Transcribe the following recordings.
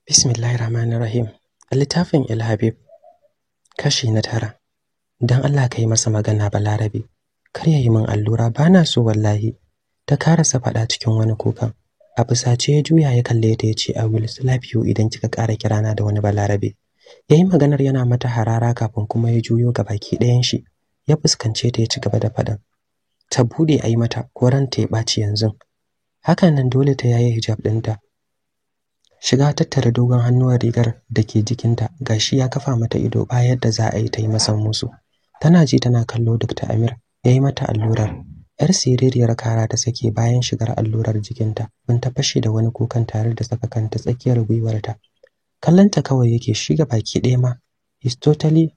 Bismillahirrahmanirrahim. Littafin Ilhabib kashi na 9. Dan Allah ka yi masa magana Balarabe. Kar ya yi min allura bana so wallahi. Ta karasa faɗa cikin wani kukan. A fusace ya juya ya kalle ta yace I will slap you idan kika ƙara kirana da wani Balarabe. Yayi maganar yana mata harara kafin kuma ya juyo ga baki ɗayan shi. Ya fuskance ta ya ci gaba da faɗan. Ta bude ayi mata ko ranta ya ɓaci yanzu. Hakan nan dole ta yaye hijab ɗinta. Shiga tattara dogon hannuwar rigar da ke jikinta gashi ya kafa mata ido ba yadda za a yi ta yi masa musu. Tana ji tana kallo Dr. Amir ya yi mata allurar. Yar siririyar kara ta sake bayan shigar allurar jikinta. Bin ta fashe da wani kukan tare da saka kanta tsakiyar gwiwarta. Kallanta kawai yake shiga baki ɗaya ma. Is totally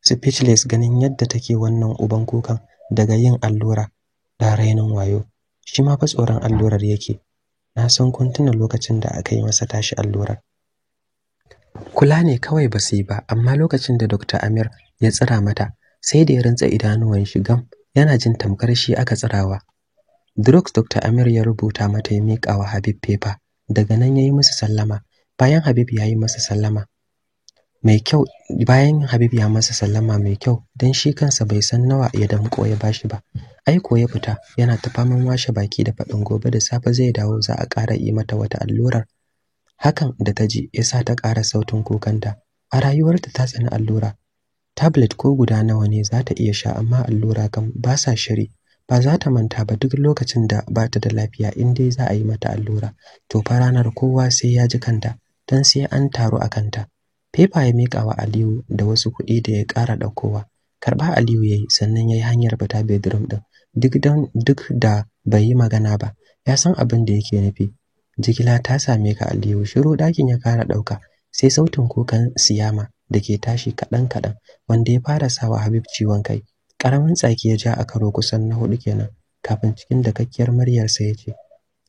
speechless ganin yadda take wannan uban kukan daga yin allura da rainin wayo. Shi ma fa tsoron allurar yake. Na san kun tuna lokacin da aka yi masa tashi allurar. Kula ne kawai ba su yi ba, amma lokacin da Dr. Amir ya tsira mata, sai da ya rantsa idanuwan shi gam, yana jin tamkar shi aka tsirawa. Drugs Dr. Amir ya rubuta mata ya miƙa wa Habib paper, daga nan ya yi musu sallama. Bayan Habib ya yi masa sallama mai kyau, don shi kansa bai san nawa ya damƙo ya bashi ba. Aiko ya fita yana ta faman washe baki da faɗin gobe da safe zai dawo za a ƙara yi mata wata allurar. Hakan da ta ji ya sa ta ƙara sautin kukanta. A rayuwarta ta tsani allura. Tablet ko guda nawa ne za ta iya sha, amma allura kam ba sa shiri. Ba za ta manta ba duk lokacin da ba ta da lafiya in dai za a yi mata allura. To fa ranar kowa sai ya ji kanta, don sai an taru a kanta. Fefa ya miƙa wa Aliyu da wasu kuɗi da ya ƙara ɗaukowa. Karɓa Aliyu ya yi sannan ya yi hanyar fita bedroom ɗin. Duk da bai yi magana ba, ya san abin da yake nufi. Jigila ta same ka Aliyu. Shiru ɗakin ya ƙara ɗauka, sai sautin kukan Siyama da ke tashi kaɗan-kaɗan, wanda ya fara sawa Habib ciwon kai. Ƙaramin tsaki ya ja a karo kusan na 4 kenan, kafin cikin dakakkiyar muryarsa ya ce,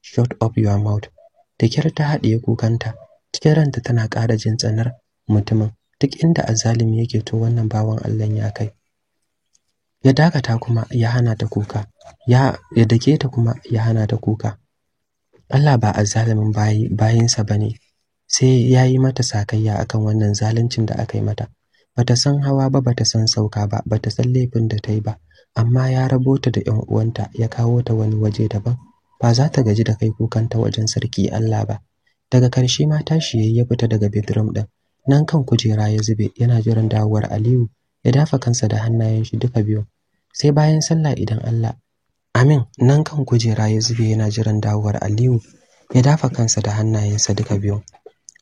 Shut up your mouth. Da kyar ta haɗiye kukanta, cikin ranta tana ƙara jin tsanar mutumin. Duk inda azzalimi yake to wannan bawan Allah ya kai. Ya dakata kuma ya hana ta kuka. Ya dake ta kuma ya hana ta kuka. Allah ba azzalimin bayinsa bane. Sai yayi mata sakayya akan wannan zaluncin da aka yi mata. Bata san hawa ba, bata san sauka ba, bata san laifin da ta yi ba, amma ya rabo ta da ƴan uwanta ya kawo ta wani waje daban. Ba za ta gaji da kai kukanta wajen sarki Allah ba. Daga karshe ma tashi yayi ya fita daga bedroom din. Nan kan kujera ya zube yana jiran dawowar Aliyu, ya dafa kansa da hannayen shi duka biyu. Sai bayan sallah idan Allah nan kan kujera ya zube yana jiran dawowar Aliyu, ya dafa kansa da hannayensa duka biyu.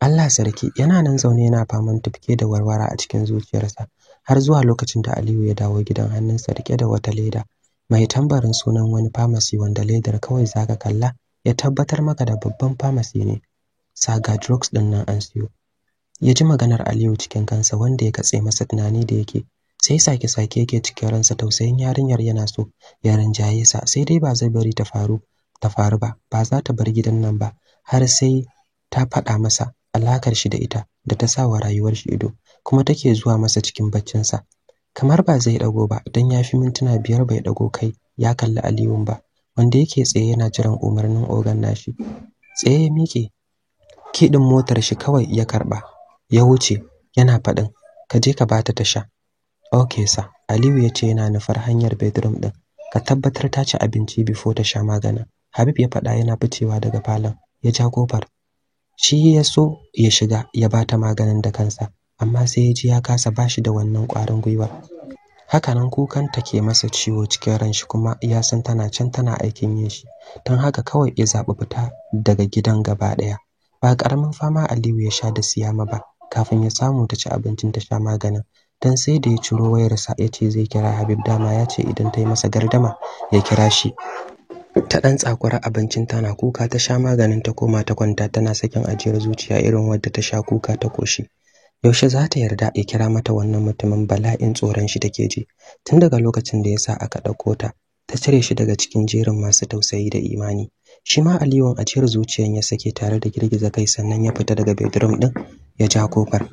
Allah sarki, yana nan zaune yana faman tufke da warwara a cikin zuciyarsa har zuwa lokacin da Aliyu ya dawo gidan, hannunsa rike da wata leda mai tambarin sunan wani pharmacy, wanda ledar kawai zaka kalla ya tabbatar maka da babban pharmacy ne. Saga drugs din nan an siyo. Ya ji maganar Aliyu cikin kansa wanda ya katse masa tunani da yake. Sai sake yake cikin ransa, tausayin yarinyar yana so ya rinjaye sa, sai dai ba zai bari ta faru ba za ta bar gidan nan ba har sai ta faɗa masa alakar shi da ita da ta sa wa rayuwar shi ido, kuma take zuwa masa cikin baccin sa. Kamar ba zai dago ba dan yafi mintuna 5 bai dago kai ya kalli Aliyun ba, wanda yake tsaye yana jiran umarnin ogan nashi. Tsaye ya miƙe, kidin motar shi kawai ya karba ya wuce yana faɗin, ka je ka bata ta sha. Okay sa, Aliyu ya ce yana nufar hanyar bedroom din. Ka tabbatar ta ci abinci before ta sha maganin. Habib ya faɗa yana ficewa daga falon, ya ja kofar. Shi ya so ya shiga ya bata maganin da kansa, amma sai ya ji ya kasa bashi da wannan ƙwarin gwiwa. Hakanan kukan ta ke masa ciwo cikin ran shi, kuma ya san tana can tana aikin yin shi. Don haka kawai ya zaɓi fita daga gidan gaba ɗaya. Ba ƙaramin fama Aliyu ya sha da Siyama ba kafin ya samu ta ci abincin ta sha maganin. Dan sai da ya ciro wayarsa ya ce zai kira Habib, dama ya ce idan ta yi masa gardama ya kira shi. Ta ɗan tsakura abincin tana kuka ta sha maganin ta koma ta kwanta tana sakin ajiyar zuciya irin wadda ta sha kuka ta koshi. Yaushe za ta yarda ya kira mata wannan mutumin? Bala'in tsoron shi take ji tun daga lokacin da ya sa aka ɗauko ta cire shi daga cikin jerin masu tausayi da imani. Shi ma Aliyun ajiyar zuciyan ya sake tare da girgiza kai, sannan ya fita daga bedroom ɗin ya ja kofar.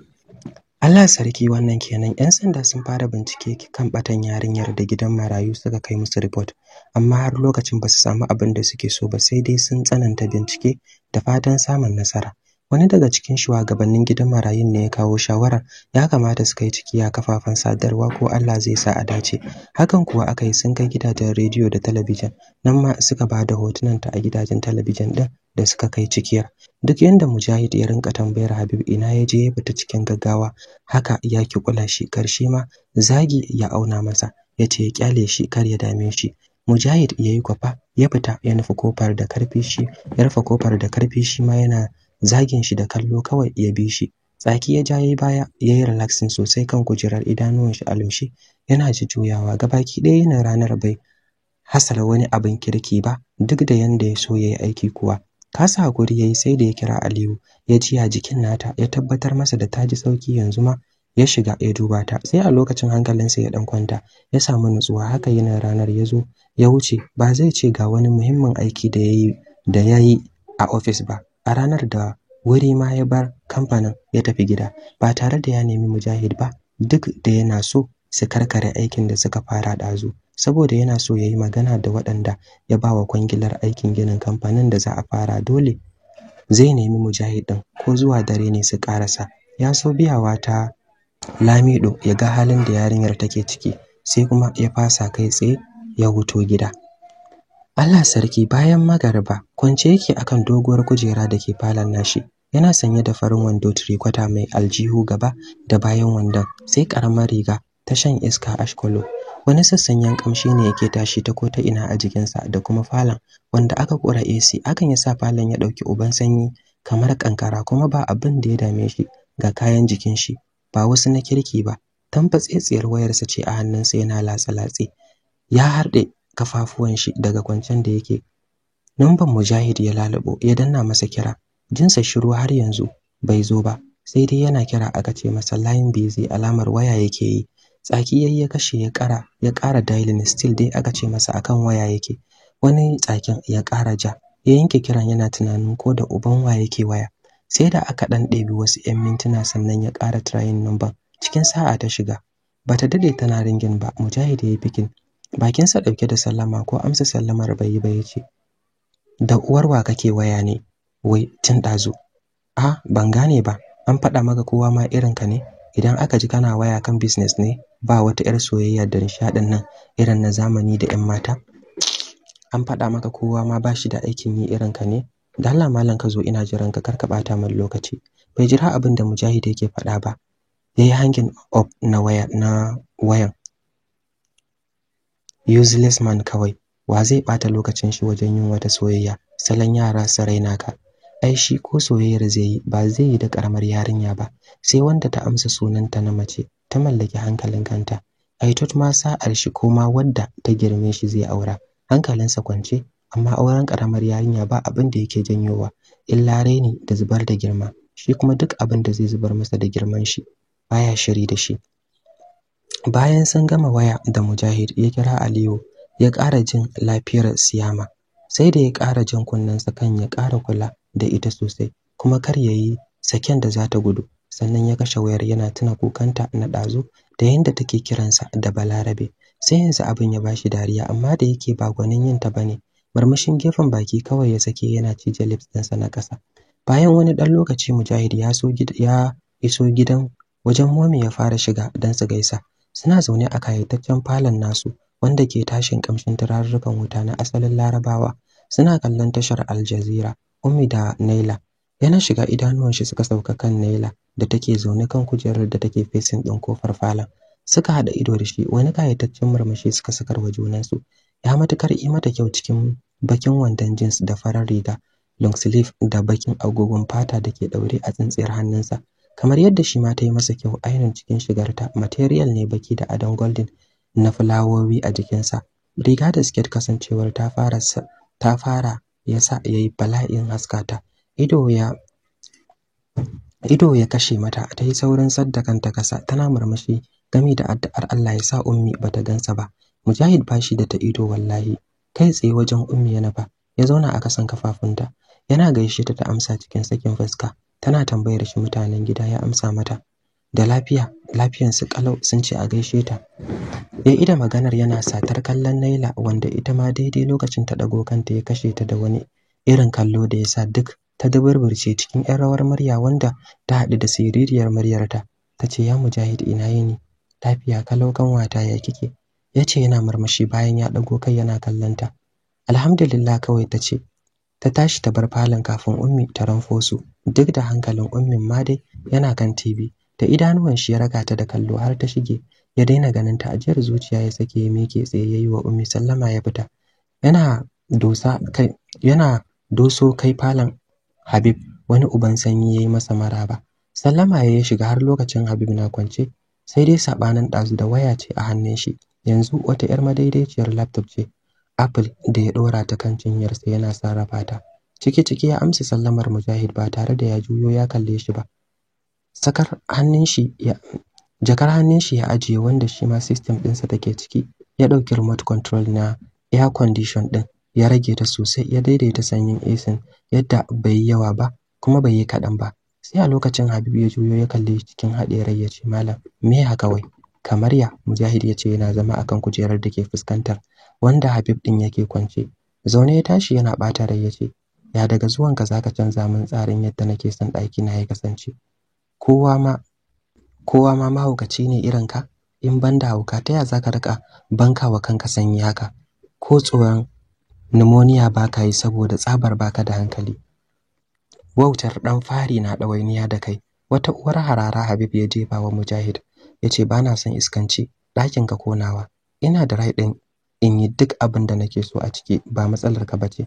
Allah sarki, wannan kenan. 'Yan sanda sun fara bincike kan batan yarinyar da gidan marayu suka kai musu report, amma har lokacin ba su samu abin da suke so ba, sai dai sun tsananta bincike da fatan samun nasara. wani daga cikin shugabannin gidan marayun ne ya kawo shawarar ya kamata su kai ciki a kafafen sadarwa ko Allah zai sa a dace. Hakan kuwa aka yi, sun kai gidajen rediyo da talabijin, nan ma suka ba da hotunanta a gidajen talabijin ɗin da suka kai cikiyar. Duk yanda Mujahid ya rinka tambayar Habib ina ya je ya fita cikin gaggawa, haka ya ki kula shi, karshe ma zagi ya auna masa, ya ce ya kyale shi kar ya dame shi. Mujahid ya yi kwafa ya fita ya nufi kofar da karfi shi, ya rufe kofar da karfi shi ma yana zagin shi da kallo kawai ya bi shi. Tsaki ya ja yayi baya, yayi relaxing sosai kan kujerar, idanuwan shi a lumshe yana jujjuyawa. Gabaki ɗaya yana ranar bai hasala wani abin kirki ba, duk da yanda ya so yayi aiki kuwa. Kasa hakuri yayi sai da ya kira Aliyu, ya ji a jikin nata, ya tabbatar masa da ta ji sauki yanzu ma ya shiga ya duba ta. Sai a lokacin hankalinsa ya dan kwanta, ya samu nutsuwa. Haka yana ranar ya zo ya wuce, ba zai ce ga wani muhimmin aiki da yayi a office ba. A ranar da wuri ma ya bar kamfanin ya tafi gida ba tare da ya nemi Mujahid ba, duk da yana so su karkare aikin da suka fara ɗazu, saboda yana so yayi magana da waɗanda ya bawa kwangilar aikin ginin kamfanin da za a fara. Dole zai nemi Mujahid ɗin ko zuwa dare ne su karasa. Ya so biyawa ta Lamido ya ga halin da yarinyar take ciki, sai kuma ya fasa kai tsaye ya wuto gida. Allah sarki, bayan magariba kwance yake akan doguwar kujera da ke falon nashi, yana sanye da farin wando trikwata mai aljihu gaba da bayan wandon, sai karamar riga ta shan iska ashkolo. Wani sassanyen kamshi ne yake tashi ta ko ta ina a jikinsa, da kuma falon wanda aka kura AC, hakan yasa falon ya dauki uban sanyi kamar kankara, kuma ba abin da ya dame shi ga kayan jikin shi, ba wasu na kirki ba. Tamfatsetsiyar wayarsa ce a hannunsa, yana latsa-latse, ya harde kafafuwan shi daga kwancen da yake. Numban Mujahid ya lalubo, ya danna masa kira, jinsa shiru har yanzu bai zo ba, sai dai yana kira aka ce masa line busy, alamar waya yake yi. Tsaki yayi ya kashe, ya ƙara dialing, still dai aka ce masa akan waya yake. Wani tsakin ya ƙara ja, ya yanke kiran yana tunanin ko da uban waya yake waya. Sai da aka dan ɗebi wasu 'yan mintuna sannan ya ƙara trying number. Cikin sa'a ta shiga, bata dade tana ringin ba. Mujahid yayi pikin, bakinsa dauke da sallama, ko amsa sallamar bai yi ba. Yace, da uwar wa kake waya ne wai tun dazu? Ban gane ba, an faɗa maka kowa ma irin ka ne? Idan aka ji kana waya kan business ne, ba wata 'yar soyayya da nishadin nan irin na zamani da 'yan mata? An faɗa maka kowa ma bashi da aikin yi irin ka ne? Da Allah malam ka zo, ina jiran ka, kar ka bata min lokaci. Bai jira abin da Mujahid yake faɗa ba, yayi hanging up na wayan. Useless man kawai, wa zai bata lokacin shi wajen yin wata soyayya? Salon yara su raina ka. Ai shi ko soyayyar zai yi, ba zai yi da karamar yarinya ba, sai wanda ta amsa sunanta na mace, ta mallaki hankalin kanta. Ai tot ma sa'ar shi ko ma wadda ta girme shi zai aura, hankalinsa kwance. Amma auren karamar yarinya ba abin da yake janyowa illa raini da zubar da girma. Shi kuma duk abin da zai zubar masa da girman shi baya shiri da shi. Bayan sun gama waya da Mujahid, ya kira Aliyu, ya ƙara jin lafiyar Siyama, sai da ya ƙara jin kunnensa kan ya ƙara kula da ita sosai, kuma kar yayi saken da za ta gudu. Sannan ya kashe wayar, yana tuna kukanta na ɗazu da yanda take kiransa da Balarabe. Sai yanzu abin ya bashi dariya, amma da yake ba gwanin yin ta bane, murmushin gefen baki kawai ya sake, yana cije lips ɗinsa na ƙasa. Bayan wani ɗan lokaci Mujahid ya iso gidan wajen Momi, ya fara shiga don su gaisa. Suna zaune a kayataccen falon nasu wanda ke tashin kamshin turarrukan wuta na asalin Larabawa. Suna kallon tashar Al Jazeera. Ummi da Naila, yana shiga idanuwan shi suka sauka kan Naila da take zaune kan kujerar da take facing ɗin kofar falon. Suka haɗa ido da shi, wani kayataccen murmushi suka sakar wa junansu. Ya matukar yi mata kyau cikin bakin wandon jeans da farar riga long sleeve da bakin agogon fata da ke daure a tsintsiyar hannunsa, kamar yadda shi ma ta yi masa kyau ainihin cikin shigarta. Material ne baki da adon golden na fulawowi a jikinsa. Riga da skirt kasancewar ta fara yasa yayi bala'in haskata. Ido ya kashe mata, ta yi saurin sadda kanta kasa, tana murmushi gami da addu'ar Allah ya sa Ummi bata gansa ba. Mujahid bashi da ta ido wallahi, kai tsaye wajen Ummi yana ba, ya zauna a kasan kafafunta, yana gaishe ta amsa cikin sakin fuska. Tana tambayar shi mutanen gida, ya amsa mata da lafiyansu kalau, sun ce a gaishe ta. Ya ida maganar yana satar kallon Naila, wanda ita ma daidai lokacin ta dago kanta ya kashe ta da wani irin kallo da yasa duk ta duburburce cikin 'yan rawar murya wanda ta haɗu da siririyar muryarta. Ta ce, ya Mujahid, ina yini? Lafiya kalau kanwata, ya kike? Ya ce yana murmushi bayan ya ɗago kai yana kallonta. Alhamdulillah kawai ta ce. Ta tashi ta bar falon kafin Ummi ta ranfo su. Duk da hankalin Ummin ma dai yana kan TV. Da idanuwan shi ya raga ta da kallo har ta shige. Ya daina ganin ta, ajiyar zuciya ya sake ya miƙe tsaye yayi wa Ummi sallama ya fita. Yana doso kai falon Habib, wani uban sanyi yayi masa maraba. Sallama ya shiga har lokacin Habib na kwance, sai dai sabanin ɗazu da waya ce a hannun shi. Yanzu wata 'yar madaidaiciyar laptop ce Apple da ya ɗora ta kan cinyarsa yana sarrafa ta. Ciki ya amsa sallamar Mujahid ba tare da ya juyo ya kalle shi ba. Jakar hannun shi ya ajiye wanda shi ma system ɗinsa take ciki. Ya ɗauki remote control na air condition ɗin, ya rage ta sosai, ya daidaita sanyin AC yadda bai yi yawa ba kuma bai yi kaɗan ba. Sai a lokacin Habib ya juyo ya kalle shi cikin haɗe rai ya ce, malam me haka wai? Kamar ya? Mujahid ya ce yana zama akan kujerar da ke fuskantar wanda Habib ɗin yake kwance. Zaune ya tashi yana ɓata rai ya ce, ya daga zuwanka zaka canza min tsarin yadda nake son ɗaki na ya kasance? Kowa ma mahaukaci ne irin ka? In banda hauka ta ya zaka rika bankawa kanka sanyi haka? Ko tsoron pneumonia baka yi saboda tsabar baka da hankali? Wautar dan fari na ɗawainiya da kai. Wata uwar harara Habib ya jefa wa Mujahid. Ya ce, bana son iskanci, ɗakin ka konawa. Ina da rai ɗin in yi duk abin da nake so a ciki, ba matsalar ka bace.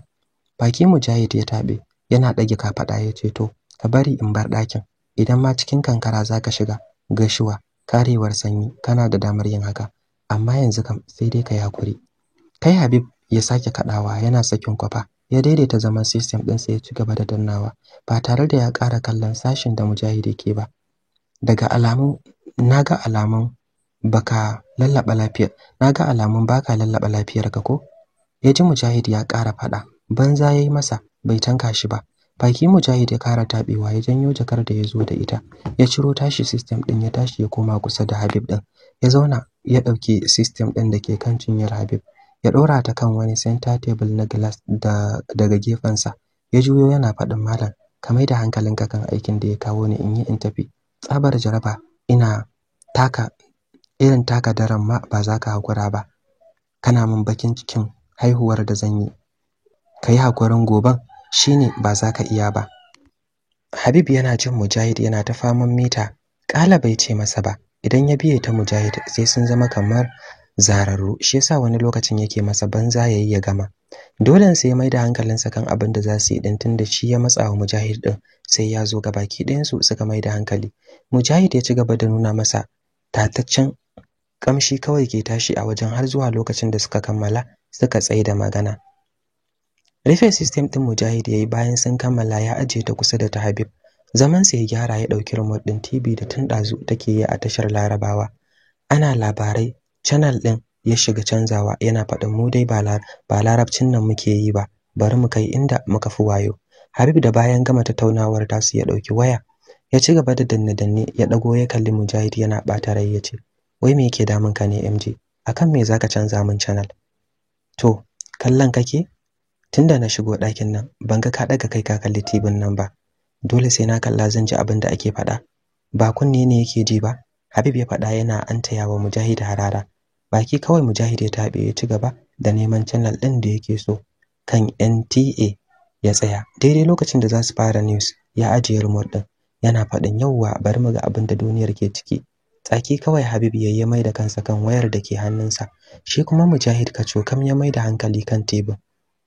Baki Mujahid ya taɓe, yana ɗage kafaɗa ya ce, to ka bari in bar ɗakin. Idan ma cikin kankara zaka shiga gashuwa, karewar sanyi, kana da damar yin haka. Amma yanzu kam sai dai ka yi hakuri. Kai Habib ya sake kaɗawa yana sakin kwafa. Ya daidaita zaman system ɗinsa ya ci gaba da dannawa ba tare da ya ƙara kallon sashin da Mujahid yake ba. Naga alamun baka lallaba lafiyarka ko? Ya ji Mujahid ya ƙara faɗa. Banza yayi masa, bai tanka shi ba. Baki Mujahid ya ƙara taɓewa, ya janyo jakar da ya zo da ita. Ya ciro tashi system ɗin, ya tashi ya koma kusa da Habib ɗin. Ya zauna ya ɗauki system ɗin da ke kan cinyar Habib. Ya ɗora ta kan wani center table na glass daga gefensa. Ya juyo yana faɗin, malam ka mai da hankalinka kan aikin da ya kawo ni in tafi. Tsabar jaraba irin taka daren ma ba za ka hakura ba. Kana min bakin cikin haihuwar da zan yi. Ka yi hakurin goben shine ba za ka iya ba. Habib yana jin Mujahid yana ta faman mita. Ƙala bai ce masa ba. Idan ya biye ta Mujahid sai sun zama kamar zararru. Shi yasa wani lokacin yake masa banza yayi ya gama. Dole sai ya mai da hankalinsa kan abin da za su yi din, tunda shi ya matsa wa Mujahid din. Sai ya zo gabaki ɗayan su suka mai da hankali. Mujahid ya ci gaba da nuna masa tataccen kamshi kawai ke tashi a wajen har zuwa lokacin da suka kammala suka tsaye da magana. Rufe system din Mujahid yayi bayan sun kammala, ya ajiye ta kusa da ta Habib. Zaman sa ya gyara, ya dauki remote din TV da tun dazu take yi a tashar Larabawa. Ana labarai, channel din ya shiga canzawa, yana faɗin mu dai ba larabcin nan muke yi ba, bari mu kai inda muka fi wayo. Habib da bayan gama tattaunawar tasu ya dauki waya, ya ci gaba da danne ya dago ya kalli Mujahid yana bata rai ya ce, wai me yake damun ka ne MJ? Akan me zaka canza min channel? To, kallon kake? Tunda na shigo ɗakin nan ban ga ka daga kai ka kalli TV nan ba. Dole sai na kalla zan ji abin da ake faɗa. Ba kunne ne yake ji ba? Habib ya faɗa yana antayawa Mujahid harara. Baki kawai Mujahid ya tabe ya ci gaba da neman channel ɗin da yake so. Kan NTA ya tsaya. Daidai lokacin da za su fara news, ya ajiye remote ɗin. Yana faɗin, yauwa bari mu ga abin da duniyar ke ciki. Tsaki kawai Habib ya mai da kansa kan wayar da ke hannunsa. Shi kuma Mujahid kacokam ya mai da hankali kan tebur.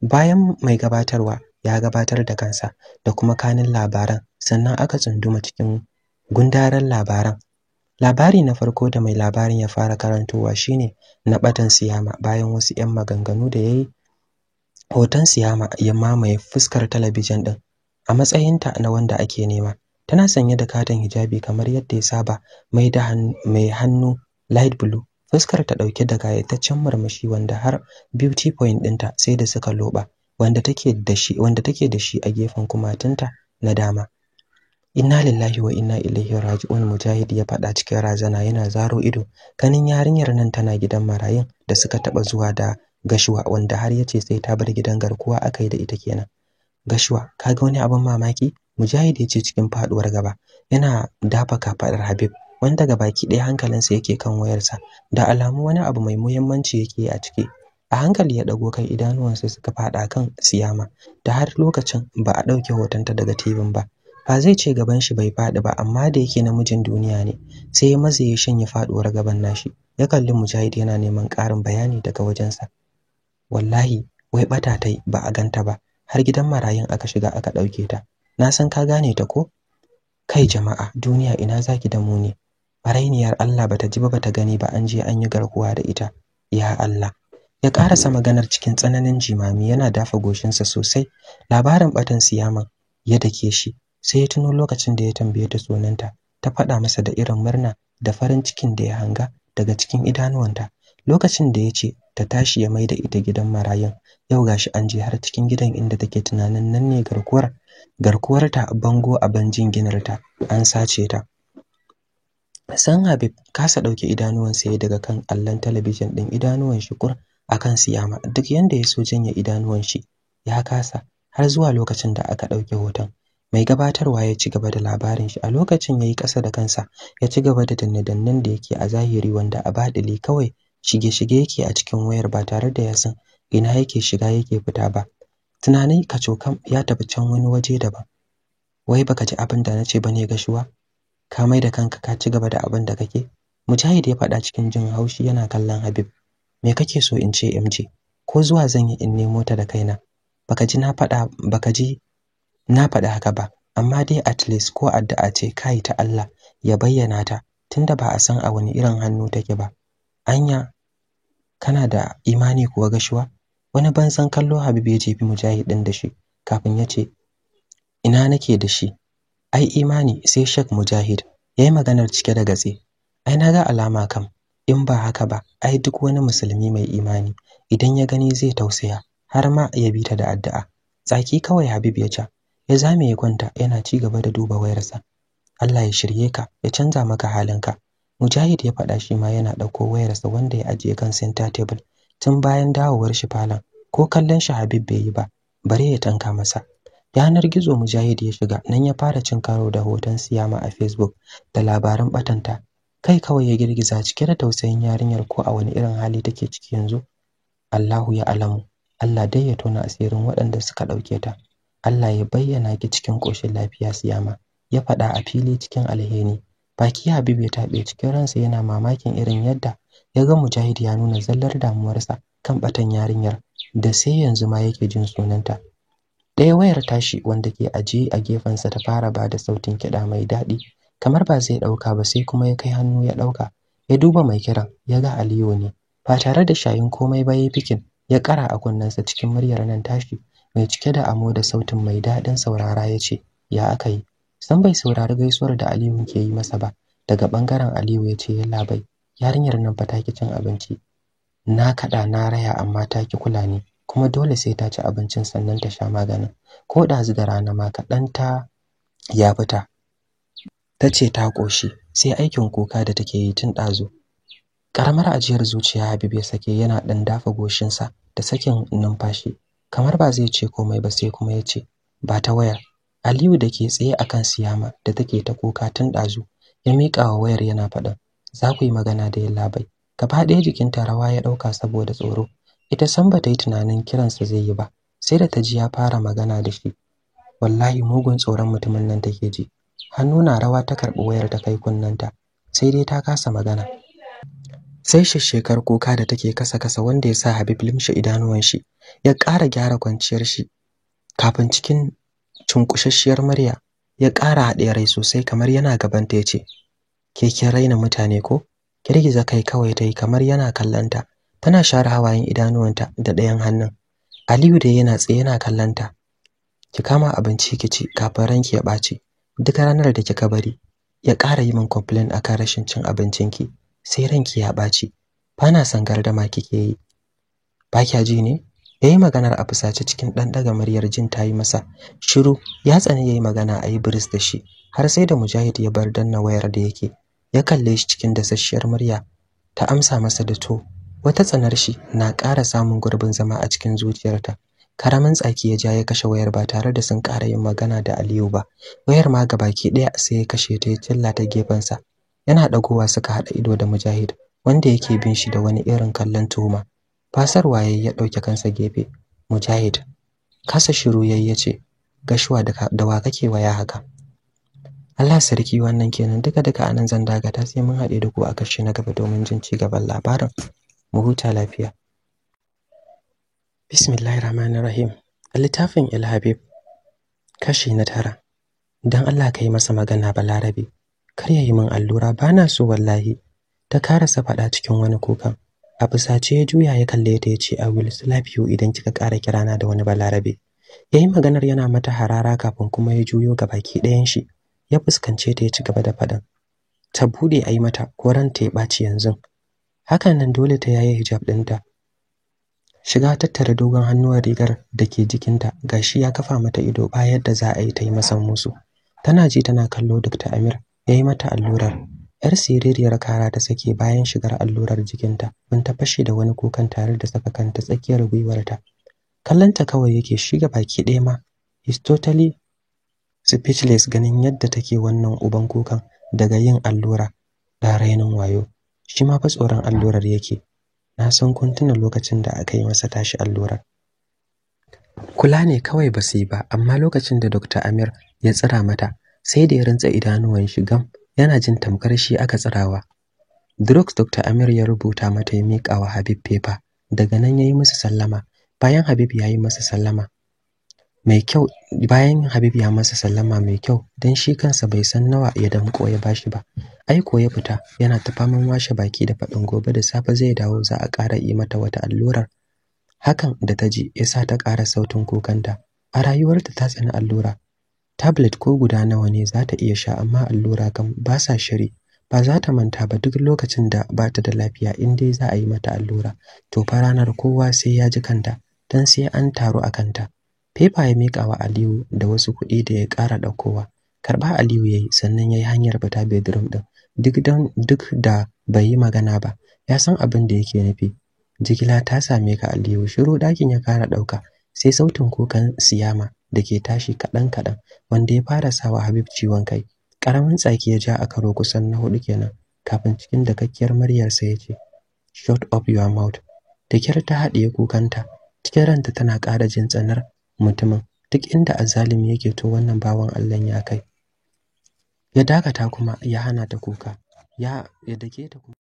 Bayan mai gabatarwa ya gabatar da kansa da kuma kanin labaran, sannan aka tsunduma cikin gundaren labaran. Labari na farko da mai labarin ya fara karantowa shine na batan Siyama. Bayan wasu 'yan maganganu da yayi, hoton Siyama ya mamaye fuskar talabijin din a matsayinta na wanda ake nema. Tana sanye da katon hijabi kamar yadda ya saba, mai hannu light blue. Fuskar ta dauke da gayataccen murmushi wanda har beauty point ɗinta sai da suka loba, wanda take da shi a gefen kumatunta na dama. Inna lillahi wa inna ilaihi raji'un, Mujahid ya faɗa cikin razana yana zaro ido. Kanin yarinyar nan tana gidan marayun da suka taba zuwa da gashuwa, wanda har yace sai ta bar gidan garkuwa akai da ita kenan. Gashuwa, kaga wani abin mamaki? Mujahid ya ce cikin faduwar gaba, yana dafa kafadar Habib, wanda gabaki ɗaya hankalinsa yake kan wayarsa. Da alamu wani abu mai muhimmanci yake a ciki. A hankali ya dago kai, idanuwansa suka fada kan Siyama, da har lokacin ba a dauke hotonta daga tibin ba. Ba zai ce gaban shi bai fadi ba, amma da yake namijin duniya ne, sai ya maze ya shanye faduwar gaban nashi. Ya kalli Mujahid yana neman ƙarin bayani daga wajensa. Wallahi, wai bata tai ba a ganta ba, har gidan marayun aka shiga aka dauke ta. Na san ka gane ta ko? Kai jama'a, duniya ina zaki da mu ne? Barainiyar Allah bata ji ba bata gani ba, an je an yi garkuwa da ita. Ya Allah. Ya karasa maganar cikin tsananin jimami, yana dafa goshinsa sosai. Labarin batan Siyaman ya dake shi, sai ya tuno lokacin da ya tambaye ta sunanta, ta faɗa masa da irin murna da farin cikin da ya hanga daga cikin idanuwanta. Lokacin da ya ce ta tashi ya maida ita gidan marayun, yau gashi an je har cikin gidan inda take tunanin nan ne garkuwarta, bango a banjin ginarta an sace ta. San Habib kasa dauke idanuwan sa daga kan allon talabijin din, idanuwan shi kur akan Siyama, duk yanda ya so janye idanuwan shi ya kasa, har zuwa lokacin da aka dauke hoton. Mai gabatarwa ya ci gaba da labarin shi, a lokacin yayi kasa da kansa, ya ci gaba da danne-dannen da yake a zahiri, wanda a badili kawai shige-shige yake a cikin wayar ba tare da ya san ina yake shiga yake fita ba. Tunani kacokam ya tafi can wani waje daban. Wai baka ji abin da nace bane Gashuwa? Ka mai da kanka ka ci gaba da abin da kake? Mujahid ya faɗa cikin jin haushi yana kallon Habib. Me kake so in ce MJ? Ko zuwa zan yi in nemo ta da kaina? Baka ji na faɗa haka ba, amma dai at least ko addu'a ce kai ta Allah ya bayyana ta, tunda ba a san a wani irin hannu take ba. Anya kana da imani kuwa Gashuwa? Wani banzan kallo Habib ya jefi Mujahid din da shi, kafin ya ce, ina nake da shi? Ai imani sai Sheikh Mujahid, yayi maganar cike da gatse. Ai naga alama kam, in ba haka ba ai duk wani musulmi mai imani idan ya gani zai tausaya, har ma ya bi ta da addu'a. Tsaki kawai Habib ya ca, ya zame ya kwanta yana ci gaba da duba wayarsa. Allah ya shirye ka, ya canza maka halinka. Mujahid ya faɗa shi ma yana ɗauko wayarsa wanda ya ajiye kan center table. Tun bayan dawowar shi falon, ko kallon shi Habib bai yi ba, bare ya tanka masa. Yanar gizo Mujahid ya shiga, nan ya fara cin karo da hoton Siyama a Facebook da labaran batanta. Kai kawai ya girgiza cike da tausayin yarinyar, ko a wani irin hali take ciki yanzu. Allahu ya alamu, Allah dai ya tona asirin waɗanda suka ɗauke ta. Allah ya bayyana ki cikin ƙoshin lafiya Siyama, ya faɗa a fili cikin alheri. Baki Habib ya taɓe cikin ransa, yana mamakin irin yadda ya ga Mujahid ya nuna zallar damuwarsa kan batan yarinyar da sai yanzu ma yake jin sunanta. Ɗaya wayar tashi wanda ke ajiye a gefensa ta fara ba da sautin kiɗa mai daɗi, kamar ba zai ɗauka ba, sai kuma ya kai hannu ya ɗauka. Ya duba mai kiran, ya ga Aliyu ne. Ba tare da shayin komai ba ya fikin, ya ƙara a kunnensa cikin muryar nan tashi mai cike da amo da sautin mai daɗin saurara ya ce, ya aka yi? San bai saurari gaisuwar da Aliyu ke yi masa ba. Daga ɓangaren Aliyu ya ce, yalla bai, yarinyar nan fa ta ki cin abinci. Na kaɗa na raya amma ta ki kula ni, kuma dole sai ta ci abincin sannan ta sha maganin. Ko ɗazu da rana ma kaɗan ta ya fita, ta ce ta ƙoshi, sai aikin kuka da take yi tun ɗazu. Ƙaramar ajiyar zuciya Habib ya sake, yana ɗan dafa goshinsa da sakin numfashi, kamar ba zai ce komai ba, sai kuma ya ce, ba ta wayar. Aliyu da ke tsaye akan Siyama da take ta kuka tun ɗazu, ya miƙa wa wayar yana faɗin, za ku yi magana da yallaɓai. Gaba ɗaya jikinta rawa ya ɗauka saboda tsoro. Ita san ba ta yi tunanin kiransa zai yi ba, sai da ta ji ya fara magana da shi. Wallahi mugun tsoron mutumin nan take ji. Hannu na rawa ta karɓi wayar ta kai kunnanta, sai dai ta kasa magana. Sai shekar kuka da take kasa-kasa wanda ya sa Habib limshe idanuwan shi, ya ƙara gyara kwanciyar shi, kafin cikin cunkushasshiyar murya ya ƙara haɗe rai sosai, kamar yana gabanta ya ce, ke kin raina mutane ko? Girgiza kai kawai ta yi kamar yana kallanta, tana share hawayen idanuwanta da ɗayan hannun. Aliyu da yana tsaye yana kallanta. Ki kama abinci ki ci kafin ranki ya ɓaci. Duk ranar da kika bari ya ƙara yi min complain akan rashin cin abincinki, sai ranki ya ɓaci. Bana son gardama kike yi. Ba kya ji ne? Yayi maganar a fusace cikin ɗan ɗaga muryar, jin ta yi masa shiru. Ya tsani yayi magana a yi biris da shi, har sai da Mujahid ya bar danna wayar da yake, ya kalle shi cikin dasasshiyar murya. Ta amsa masa da to. Wata tsanar shi na ƙara samun gurbin zama a cikin zuciyarta. Karamin tsaki ya ja ya kashe wayar ba tare da sun ƙara yin magana da Aliyu ba. Wayar ma gabaki ɗaya sai ya kashe ta ya cilla ta gefensa. Yana ɗagowa suka haɗa ido da Mujahid, wanda yake bin shi da wani irin kallon tuhuma. Fasarwa yayi ya ɗauke kansa gefe. Mujahid kasa shiru yayi ya ce, Gashuwa da wa kake waya haka? Allah sarki, wannan kenan. Duka anan zan dagata, sai mun haɗe da ku a karshe na gaba domin jin ci gaban labarin. Mu huta lafiya. Bismillahirrahmanirrahim. Littafin El Habib kashi na 9. Dan Allah kai masa magana Balarabe. Kar yayi min allura, bana so wallahi. Ta karasa faɗa cikin wani kukan. A fusace ya juya ya kalle ta yace, I will slap you idan kika ƙara kirana da wani Balarabe. Yayi maganar yana mata harara kafin kuma ya juyo ga baki ɗayan shi. Ya fuskance ta ya ci gaba da faɗin. Ta bude ayi mata ko ranta ya ɓaci yanzu. Hakan nan dole ta yaye hijab ɗinta. Shiga tattara dogon hannuwar rigar da ke jikinta, gashi ya kafa mata ido ba yadda za a yi ta yi masa musu. Tana ji tana kallo Dr. Amir ya yi mata allurar. Yar siririyar kara ta sake bayan shigar allurar jikinta, bin ta fashe da wani kukan tare da saka kanta tsakiyar gwiwarta. Kallanta kawai yake shiga baki ɗaya ma. Is totally speechless ganin yadda take wannan uban kukan daga yin allura da rainin wayo. Shi ma fa tsoron allurar yake. Na san kun tuna lokacin da aka yi masa tashi allurar. Kula ne kawai ba su yi ba, amma lokacin da Dr. Amir ya tsira mata, sai da ya rantsa idanuwan shi gam, yana jin tamkar shi aka tsirawa. Drugs Dr. Amir ya rubuta mata ya miƙa wa Habib paper, daga nan ya yi musu sallama. Bayan Habib ya masa sallama mai kyau, dan shi kansa bai san nawa ya damƙo ya bashi ba. Aiko ya fita yana ta faman washe baki da faɗin gobe da safe zai dawo za a ƙara yi mata wata allurar. Hakan da ta ji ya sa ta ƙara sautin kukanta. A rayuwarta ta tsani allura. Tablet ko guda nawa ne za ta iya sha, amma allura kan ba sa shiri. Ba za ta manta ba duk lokacin da ba ta da lafiya in dai za a yi mata allura. To fa ranar kowa sai ya ji kanta, dan sai an taru a kanta. Fefa ya miƙa wa Aliyu da wasu kuɗi da ya ƙara ɗaukowa. Karɓa Aliyu ya yi, sannan ya yi hanyar fita bedroom ɗin. Duk da bai yi magana ba, ya san abin da yake nufi. Jigila ta same ka Aliyu. Shiru ɗakin ya ƙara ɗauka, sai sautin kukan Siyama da ke tashi kaɗan-kaɗan, wanda ya fara sawa Habib ciwon kai. Ƙaramin tsaki ya ja a karo kusan na 4 kenan, kafin cikin dakakkiyar muryarsa ya ce, Shut up your mouth. Da kyar ta haɗiye kukanta, cikin ranta tana ƙara jin tsanar mutumin. Duk inda azzalimi yake to wannan bawan Allah ya kai. Ya dakata kuma ya hana ta kuka. Ya dake ta kuma.